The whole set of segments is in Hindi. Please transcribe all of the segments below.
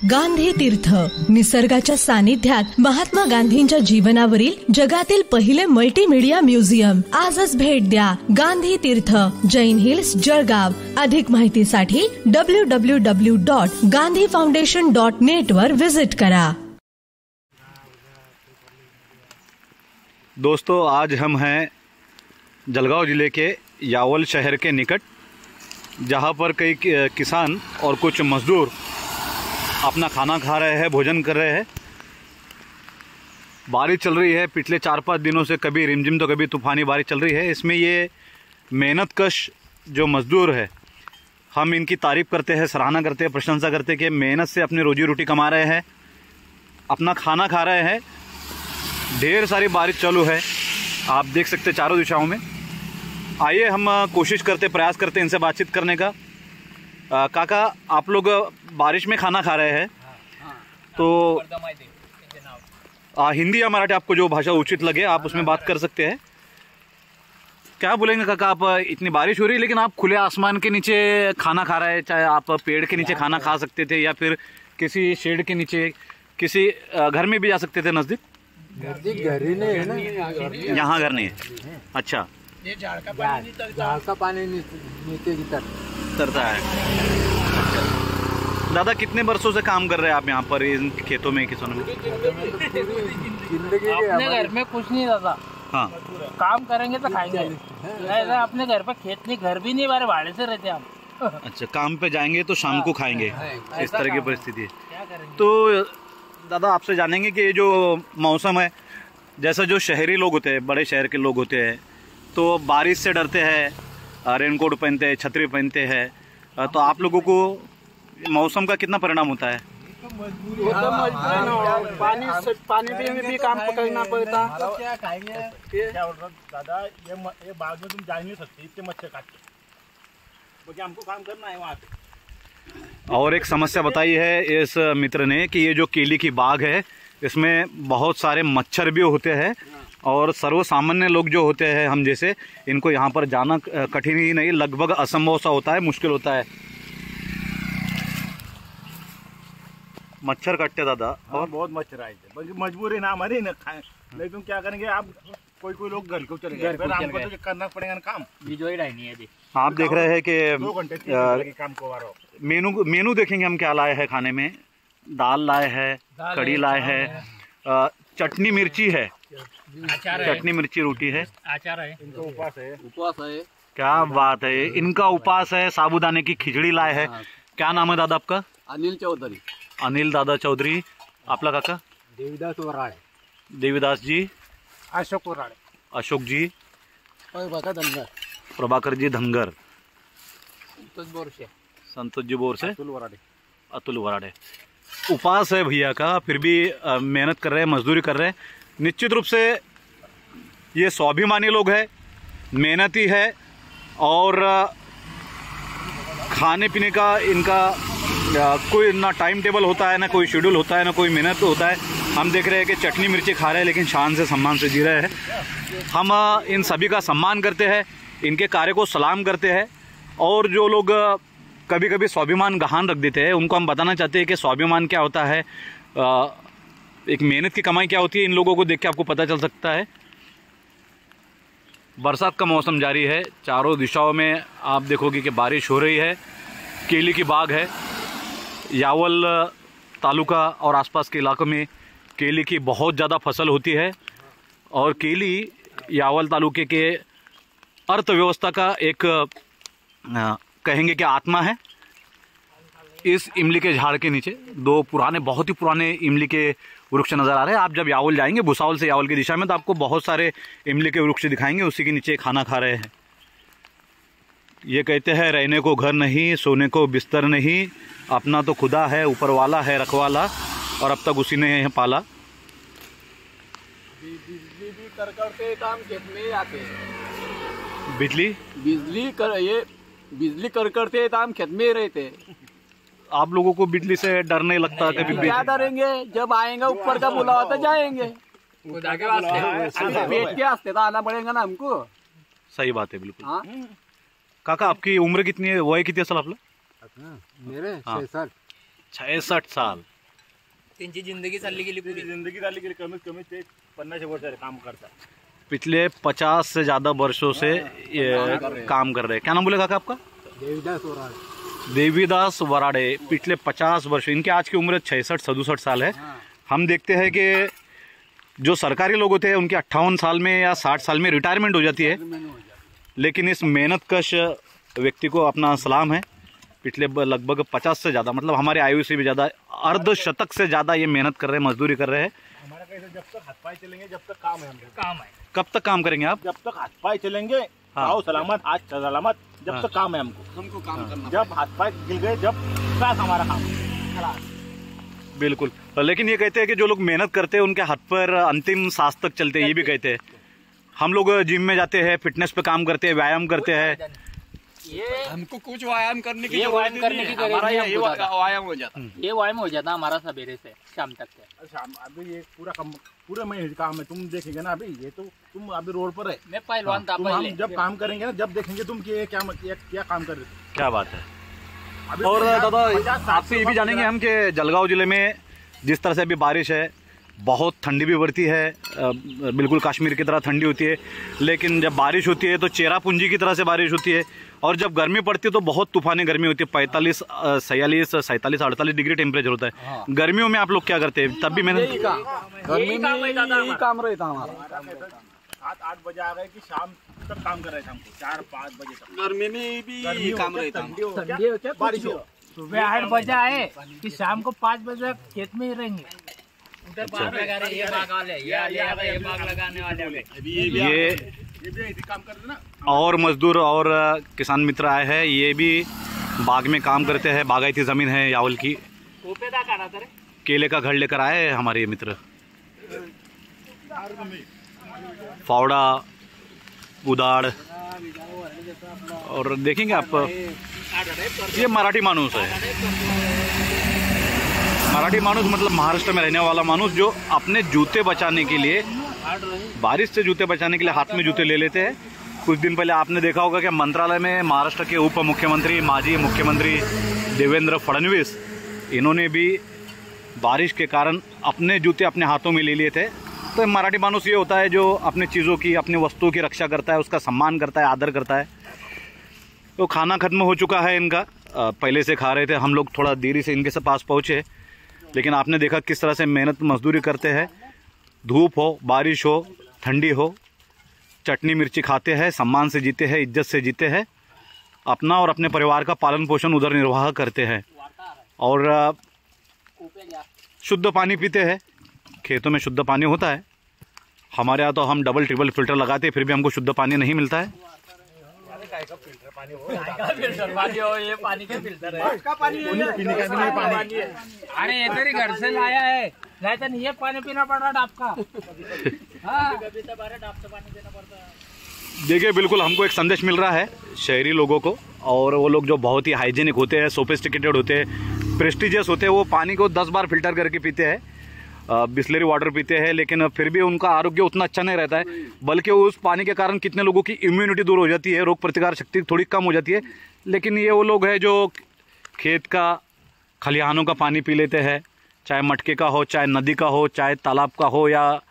गांधी तीर्थ, निसर्गाच्या सानिध्यात महात्मा गांधींच्या जीवनावरील जगातील पहिले मल्टीमीडिया म्युझियम. आजच भेट द्या. गांधी तीर्थ, जैन हिल्स, जळगाव. अधिक माहितीसाठी www.gandhifoundation.net वर विजिट करा. दोस्तों, आज हम हैं जलगांव जिले के यावल शहर के निकट, जहां पर कई किसान और कुछ मजदूर अपना खाना खा रहे हैं, भोजन कर रहे हैं. बारिश चल रही है पिछले 4-5 दिनों से, कभी रिमझिम तो कभी तूफानी बारिश चल रही है. इसमें ये मेहनतकश जो मजदूर है, हम इनकी तारीफ़ करते हैं, सराहना करते हैं, प्रशंसा करते हैं कि मेहनत से अपनी रोजी रोटी कमा रहे हैं, अपना खाना खा रहे हैं. ढेर सारी बारिश चालू है, आप देख सकते हैं चारों दिशाओं में. आइए हम कोशिश करते, प्रयास करते इनसे बातचीत करने का. काका, आप लोग बारिश में खाना खा रहे हैं, तो हिंदी या मराठी आपको जो भाषा उचित लगे आप उसमें बात कर सकते हैं. क्या बोलेंगे काका, आप इतनी बारिश हो रही है लेकिन आप खुले आसमान के नीचे खाना खा रहे हैं. चाहे आप पेड़ के नीचे खाना खा सकते थे या फिर किसी शेड के नीचे, किसी घर में भी जा सकते थे. नज़दीक घर ही नहीं है ना, यहाँ घर नहीं है. अच्छा, ये झाड़ का पानी नीचे की तरता है. अच्छा दादा, कितने वर्षों से काम कर रहे हैं आप यहाँ पर इन खेतों में, किसानों में? अपने घर में कुछ नहीं दादा. हाँ, काम करेंगे तो खाएंगे. ऐसा अपने घर पे खेत नहीं, घर भी नहीं, हमारे भाड़े से रहते हम. अच्छा, काम पे जाएंगे तो शाम को खाएंगे, इस तरह की परिस्थिति है. क्या करेंगे? तो दादा, आपसे जानेंगे कि ये जो मौसम है, जैसा जो शहरी लोग होते हैं, बड़े शहर के लोग होते हैं, तो बारिश से डरते हैं, रेनकोट पहनते हैं, छतरी पहनते हैं, तो आप लोगों को मौसम का कितना परिणाम होता है? पानी भी काम करना पड़ता. क्या खाएंगे? क्या दादा, ये बाग में तुम जा नहीं सकते, इतने मच्छर काटते, क्योंकि हमको काम करना है वहाँ पे. और एक समस्या बताई है इस मित्र ने कि ये जो केली की बाग है, इसमें बहुत सारे मच्छर भी होते हैं, और सर्वसामान्य लोग जो होते हैं हम जैसे, इनको यहाँ पर जाना कठिन ही नहीं, लगभग असंभव सा होता है, मुश्किल होता है. मच्छर काटते दादा. और बहुत मच्छर आए थे, बल्कि मजबूरी ना हमारी ना खाए, लेकिन क्या करेंगे आप, कोई लोग घर को चले गए, हमको तो करना पड़ेगा ना काम. आप देख रहे हैं कि 2 घंटे काम को आ रहा हो. मेनू देखेंगे हम क्या लाए हैं खाने में. दाल लाए हैं, कड़ी लाए हैं, चटनी मिर्ची है, चटनी मिर्ची रोटी है, आचार है, इनको उपवास है. क्या बात है, इनका उपवास है. साबूदाने की खिचड़ी लाए है. क्या नाम है दादा आपका? अनिल चौधरी. अनिल दादा चौधरी. आपला काका? देवीदास वराळे. देवीदास जी. अशोक वराळे. अशोक जी. धनगर. प्रभाकर जी धनगर. संतोष जी बोरसे. अतुल वराडे. उपवास है भैया का, फिर भी मेहनत कर रहे हैं, मजदूरी कर रहे हैं. निश्चित रूप से ये स्वाभिमानी लोग हैं, मेहनती है, और खाने पीने का इनका कोई ना टाइम टेबल होता है, ना कोई शेड्यूल होता है, ना कोई मेहनत होता है. हम देख रहे हैं कि चटनी मिर्ची खा रहे हैं, लेकिन शान से सम्मान से जी रहे हैं. हम इन सभी का सम्मान करते हैं, इनके कार्य को सलाम करते हैं. और जो लोग कभी कभी स्वाभिमान गहान रख देते हैं, उनको हम बताना चाहते हैं कि स्वाभिमान क्या होता है, एक मेहनत की कमाई क्या होती है. इन लोगों को देख के आपको पता चल सकता है. बरसात का मौसम जारी है, चारों दिशाओं में आप देखोगे कि बारिश हो रही है. केली की बाग है. यावल तालुका और आसपास के इलाकों में केली की बहुत ज़्यादा फसल होती है, और केली यावल तालुके के अर्थव्यवस्था का एक कहेंगे कि आत्मा है. इस इमली के झाड़ के नीचे 2 पुराने, बहुत ही पुराने इमली के वृक्ष नज़र आ रहे हैं. आप जब यावल जाएंगे, भुसावल से यावल की दिशा में, तो आपको बहुत सारे इमली के वृक्ष दिखाएंगे, उसी के नीचे खाना खा रहे हैं. ये कहते हैं, रहने को घर नहीं, सोने को बिस्तर नहीं, अपना तो खुदा है, ऊपर वाला है रखवाला, और अब तक उसी ने पाला. बिजली भी करते काम खेत में आते हैं. बिजली करते काम खेत में रहते. आप लोगों को बिजली से डर नहीं लगता कभी? क्या डरेंगे, जब आएंगे ऊपर का बुलावा तो जाएंगे. पेट के वास्ते तो आना पड़ेगा ना हमको. सही बात है, बिल्कुल. काका, आपकी उम्र कितनी है, वय किती असेल आपलं? मेरे 6 साल. 66 साल त्यांची जिंदगी चालली गेली पुरी. जिंदगी झाली गेली कमीत कमी ते 50 वर्ष काम करतात. पिछले 50 से ज़्यादा वर्षों से ये काम कर रहे हैं. क्या नाम बोले काका आपका? देवीदास वराडे. पिछले 50 वर्ष, इनके आज की उम्र 66-67 साल है. हम देखते हैं कि जो सरकारी लोग होते हैं उनके 58 साल में या 60 साल में रिटायरमेंट हो जाती है, लेकिन इस मेहनतकश व्यक्ति को अपना सलाम है. पिछले लगभग 50 से ज़्यादा, मतलब हमारे आयु से भी ज़्यादा, अर्धशतक से ज़्यादा ये मेहनत कर रहे हैं, मजदूरी कर रहे हैं. हमारा कैसे जब तक हाथ पाए चलेंगे, जब तक काम है हमको. काम है. कब तक काम करेंगे आप? जब तक हाथ पाए चलेंगे, आओ सलामत, आज सलामत, जब तक काम है हमको काम करना. जब हाथ पाए गिर गए, जब साथ हमारा काम. बिल्कुल. लेकिन ये कहते हैं कि जो लोग मेहनत करते हैं उनके हाथ पर अंतिम सांस तक चलते हैं, ये भी कहते हैं. हम लोग जिम में जाते हैं, फिटनेस पे काम करते हैं, व्यायाम करते हैं. ये हमको कुछ व्यायाम करने की व्यायाम करने की हमारा ये व्यायाम हो जाता. ये व्यायाम हो जाता हमारा सवेरे से शाम तक के. शाम अभी ये पूरा महीने काम है. तुम देखेंगे ना, अभी ये तो तुम अभी रोड पर है. मैं पहलवान था तुम पहले. हम जब काम करेंगे ना, जब देखेंगे तुम कि ये क्या काम कर रहे थे. क्या बात है. अभी और तो दादा आपसे ये भी जानेंगे हम कि जलगांव जिले में जिस तरह से अभी बारिश है, बहुत ठंडी भी बढ़ती है, बिल्कुल कश्मीर की तरह ठंडी होती है, लेकिन जब बारिश होती है तो चेरापूंजी की तरह से बारिश होती है, और जब गर्मी पड़ती है तो बहुत तूफानी गर्मी होती है. 45, 46, 47, 48 डिग्री टेम्परेचर होता है. गर्मियों में आप लोग क्या करते हैं? तब भी मैंने गर्मी में यही काम रहता हमारा. 7-8 बजे आ गए कि शाम तक काम कर रहे थे हमको, 4-5 बजे तक. गर्मी में भी यही काम रहता. ठंडी हो क्या बारिश हो. सुबह 8 बजे आए कि शाम को 5 बजे खेत में ही रहेंगे. उधर बाग लगा रहे, ये बाग वाले, ये बाग लगाने वाले. ये भी काम करते ना. और मजदूर और किसान मित्र आए हैं, ये भी बाग में काम करते हैं. बागायती जमीन है यावल की. केले का घर लेकर आए हैं हमारे ये मित्र. फावड़ा, उदाड़, और देखेंगे आप, ये मराठी माणूस है. मराठी माणूस मतलब महाराष्ट्र में रहने वाला माणूस, जो अपने जूते बचाने के लिए, बारिश से जूते बचाने के लिए हाथ में जूते ले लेते हैं. कुछ दिन पहले आपने देखा होगा कि मंत्रालय में महाराष्ट्र के उप मुख्यमंत्री, माजी मुख्यमंत्री देवेंद्र फडणवीस, इन्होंने भी बारिश के कारण अपने जूते अपने हाथों में ले लिए थे. तो मराठी माणूस ये होता है जो अपनी चीज़ों की, अपनी वस्तुओं की रक्षा करता है, उसका सम्मान करता है, आदर करता है. तो खाना खत्म हो चुका है इनका, पहले से खा रहे थे हम लोग, थोड़ा देरी से इनके पास पहुँचे, लेकिन आपने देखा किस तरह से मेहनत मजदूरी करते हैं. धूप हो, बारिश हो, ठंडी हो, चटनी मिर्ची खाते हैं, सम्मान से जीते हैं, इज्जत से जीते हैं, अपना और अपने परिवार का पालन पोषण उधर निर्वाह करते हैं. और शुद्ध पानी पीते हैं. खेतों में शुद्ध पानी होता है, हमारे यहाँ तो हम डबल ट्रिपल फिल्टर लगाते हैं, फिर भी हमको शुद्ध पानी नहीं मिलता है. ये पानी का फिल्टर है. अरे ये तेरी घर से लाया है, नहीं तो ये पानी पीना पड़ रहा डाब का. देखिए, बिल्कुल हमको एक संदेश मिल रहा है शहरी लोगों को, और वो लोग जो बहुत ही हाइजीनिक होते हैं, सोफिस्टिकेटेड होते हैं, प्रेस्टिजियस होते हैं, वो पानी को 10 बार फिल्टर करके पीते हैं, बिस्लरी वाटर पीते हैं, लेकिन फिर भी उनका आरोग्य उतना अच्छा नहीं रहता है. बल्कि उस पानी के कारण कितने लोगों की इम्यूनिटी दूर हो जाती है, रोग प्रतिकार शक्ति थोड़ी कम हो जाती है. लेकिन ये वो लोग हैं जो खेत का, खलिहानों का पानी पी लेते हैं, चाहे मटके का हो, चाहे नदी का हो, चाहे तालाब का हो या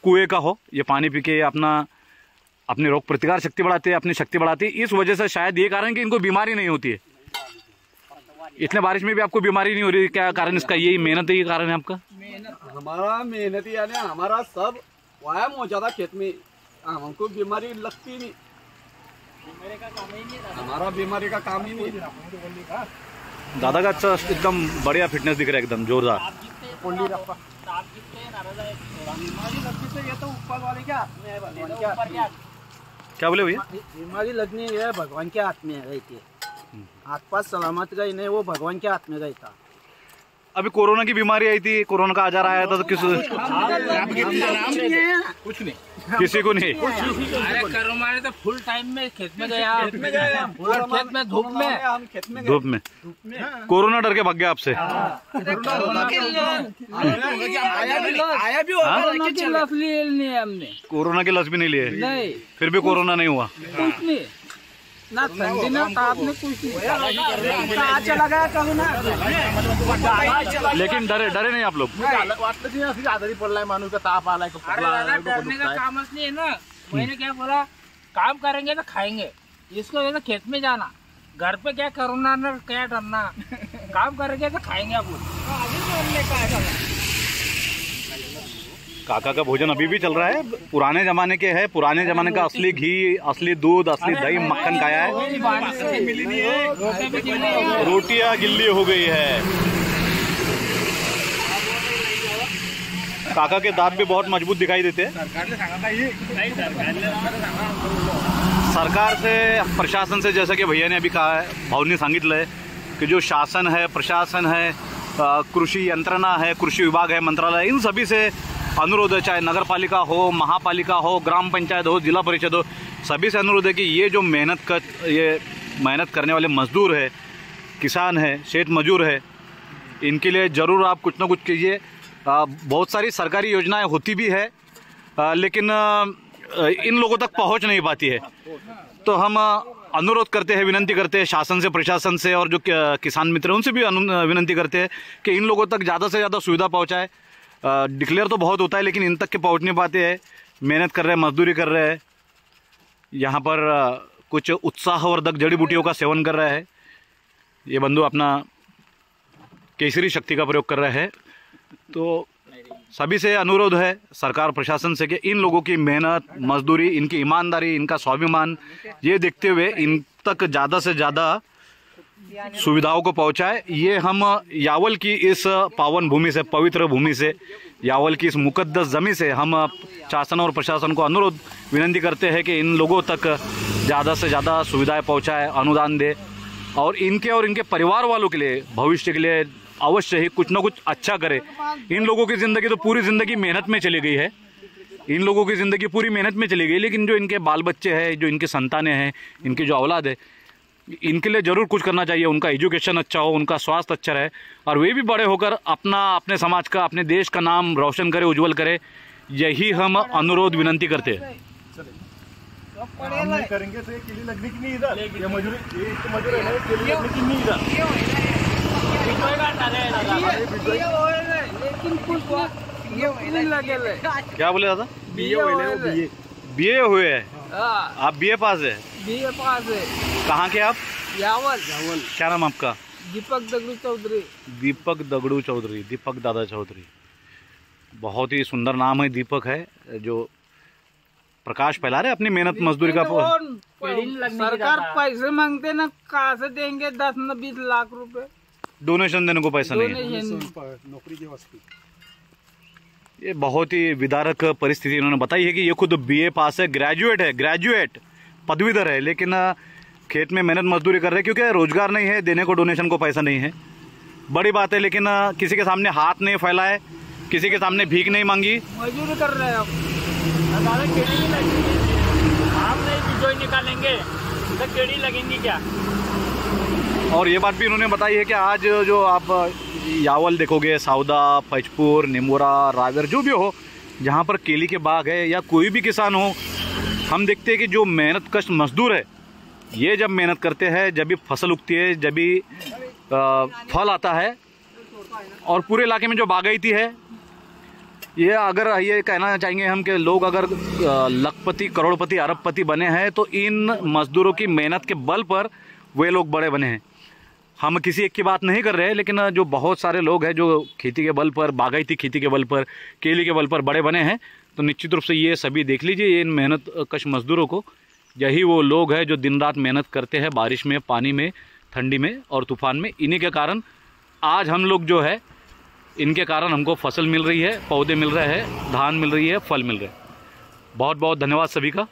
कुएं का हो. ये पानी पी के अपनी रोग प्रतिकार शक्ति बढ़ाते हैं, अपनी शक्ति बढ़ाते हैं. इस वजह से शायद ये कारण कि इनको बीमारी नहीं होती है. इतने बारिश में भी आपको बीमारी नहीं हो रही, क्या कारण इसका? यही मेहनत है, ये कारण है आपका? हमारा मेहनत यानी हमारा सब व्यायाम हो जाता खेत में, हमको बीमारी लगती नहीं. हमारा बीमारी का काम ही नहीं. दादा का अच्छा एकदम बढ़िया फिटनेस दिख रहा है, एकदम जोरदार. क्या बोले भैया? बीमारी लगनी है भगवान के हाथ में रहती है. हाथ पास सलामत गई नहीं, वो भगवान के हाथ में गई था. अभी कोरोना की बीमारी आई थी, कोरोना का आजार आया था, तो कुछ नहीं, किसी को नहीं. अरे कोरोना तो फुल टाइम में खेत में गया, खेत में धूप में कोरोना डर के भाग गया आपसे. हमने कोरोना के लस भी नहीं लिए, फिर भी कोरोना नहीं हुआ. ना ठंडी ना ताप ने कुछ चला गया कहूँ ना लेकिन डरे नहीं आप लोग? आजारी पडलाय माणूस का ताप आलाय का डरने का काम नहीं है ना। मैंने क्या बोला, काम करेंगे तो खाएंगे, इसको ये तो खेत में जाना, घर पे क्या करना ना क्या डरना, काम करेंगे तो खाएंगे आप लोग। काका का भोजन अभी भी चल रहा है, पुराने जमाने के है, पुराने जमाने का असली घी, असली दूध, असली दही मक्खन खाया है। रोटियां गिल्ली हो गई है। काका के दांत भी बहुत मजबूत दिखाई देते हैं। सरकार से, प्रशासन से, जैसा कि भैया ने अभी कहा है, भाऊनी सांगितलंय कि जो शासन है, प्रशासन है, कृषि यंत्रणा है, कृषि विभाग है, मंत्रालय, इन सभी से अनुरोध है, चाहे नगर पालिका हो, महापालिका हो, ग्राम पंचायत हो, जिला परिषद हो, सभी से अनुरोध है कि ये जो मेहनत करने वाले मजदूर है, किसान है, खेत मजदूर है, इनके लिए ज़रूर आप कुछ ना कुछ कीजिए। बहुत सारी सरकारी योजनाएं होती भी है, लेकिन इन लोगों तक पहुंच नहीं पाती है। तो हम अनुरोध करते हैं, विनंती करते हैं शासन से, प्रशासन से, और जो किसान मित्र हैं उनसे भी विनंती करते हैं कि इन लोगों तक ज़्यादा से ज़्यादा सुविधा पहुंचाए। डिक्लेयर तो बहुत होता है, लेकिन इन तक के पहुंच नहीं पाते हैं। मेहनत कर रहे हैं, मजदूरी कर रहे हैं, यहाँ पर कुछ उत्साहवर्धक जड़ी बूटियों का सेवन कर रहे हैं। ये बंधु अपना केसरी शक्ति का प्रयोग कर रहे हैं। तो सभी से अनुरोध है, सरकार प्रशासन से, कि इन लोगों की मेहनत, मजदूरी, इनकी ईमानदारी, इनका स्वाभिमान, ये देखते हुए इन तक ज़्यादा से ज़्यादा सुविधाओं को पहुंचाए। ये हम यावल की इस पावन भूमि से, पवित्र भूमि से, यावल की इस मुकद्दस जमीन से हम शासन और प्रशासन को अनुरोध विनंती करते हैं कि इन लोगों तक ज़्यादा से ज़्यादा सुविधाएं पहुंचाए, अनुदान दे, और इनके परिवार वालों के लिए, भविष्य के लिए अवश्य ही कुछ ना कुछ अच्छा करे। इन लोगों की ज़िंदगी तो पूरी ज़िंदगी मेहनत में चली गई है, इन लोगों की ज़िंदगी पूरी मेहनत में चली गई, लेकिन जो इनके बाल बच्चे हैं, जो इनके संतानें हैं, इनकी जो औलाद है, इनके लिए ज़रूर कुछ करना चाहिए। उनका एजुकेशन अच्छा हो, उनका स्वास्थ्य अच्छा रहे, और वे भी बड़े होकर अपने समाज का, अपने देश का नाम रोशन करे, उज्जवल करे। यही हम अनुरोध विनंती करते हैं। करेंगे तो ये किली लगने की नहीं इधर, ये मजदूरी है ना, किली लगने की नहीं इधर। क्या बोले दादा? बीए हुए हैं आप? बीए पास है? बीए पास है। कहाँ के आप? यावल। क्या नाम आपका? दीपक दगड़ू चौधरी। दीपक दगड़ू चौधरी, दीपक दादा चौधरी, बहुत ही सुंदर नाम है। दीपक है जो प्रकाश फैला रहे अपनी मेहनत मजदूरी का। सरकार पैसे मांगते ना, कहाँ से देंगे? 10 न 20 लाख रुपए डोनेशन देने को पैसा नहीं है। नौकरी की वस्ती। ये बहुत ही विदारक परिस्थिति इन्होंने बताई है कि ये खुद बीए पास है, ग्रेजुएट पदवीधर है, लेकिन खेत में मेहनत मजदूरी कर रहे हैं क्योंकि रोजगार नहीं है, देने को डोनेशन को पैसा नहीं है। बड़ी बात है, लेकिन किसी के सामने हाथ नहीं फैलाए, किसी के सामने भीख नहीं मांगी, मजदूरी कर रहे हैं। आप नहीं जो निकालेंगे तो केड़ी लगेंगी क्या? और ये बात भी इन्होंने बताई है कि आज जो आप यावल देखोगे, साउदा, फैजपुर, निमोरा, रावेर, जो भी हो, जहाँ पर केली के बाग है या कोई भी किसान हो, हम देखते हैं कि जो मेहनत कश मजदूर है, ये जब मेहनत करते हैं, जब भी फसल उगती है, जब भी फल आता है, और पूरे इलाके में जो बागायती है, ये अगर ये कहना चाहेंगे हम कि लोग अगर लखपति, करोड़पति, अरबपति बने हैं तो इन मजदूरों की मेहनत के बल पर वे लोग बड़े बने हैं। हम किसी एक की बात नहीं कर रहे हैं, लेकिन जो बहुत सारे लोग हैं जो खेती के बल पर, बागायती खेती के बल पर, केली के बल पर बड़े बने हैं, तो निश्चित रूप से ये सभी देख लीजिए, ये इन मेहनत कश मजदूरों को, यही वो लोग हैं जो दिन रात मेहनत करते हैं, बारिश में, पानी में, ठंडी में और तूफान में। इन्हीं के कारण आज हम लोग जो है, इनके कारण हमको फसल मिल रही है, पौधे मिल रहे हैं, धान मिल रही है, फल मिल रहे हैं। बहुत बहुत धन्यवाद सभी का।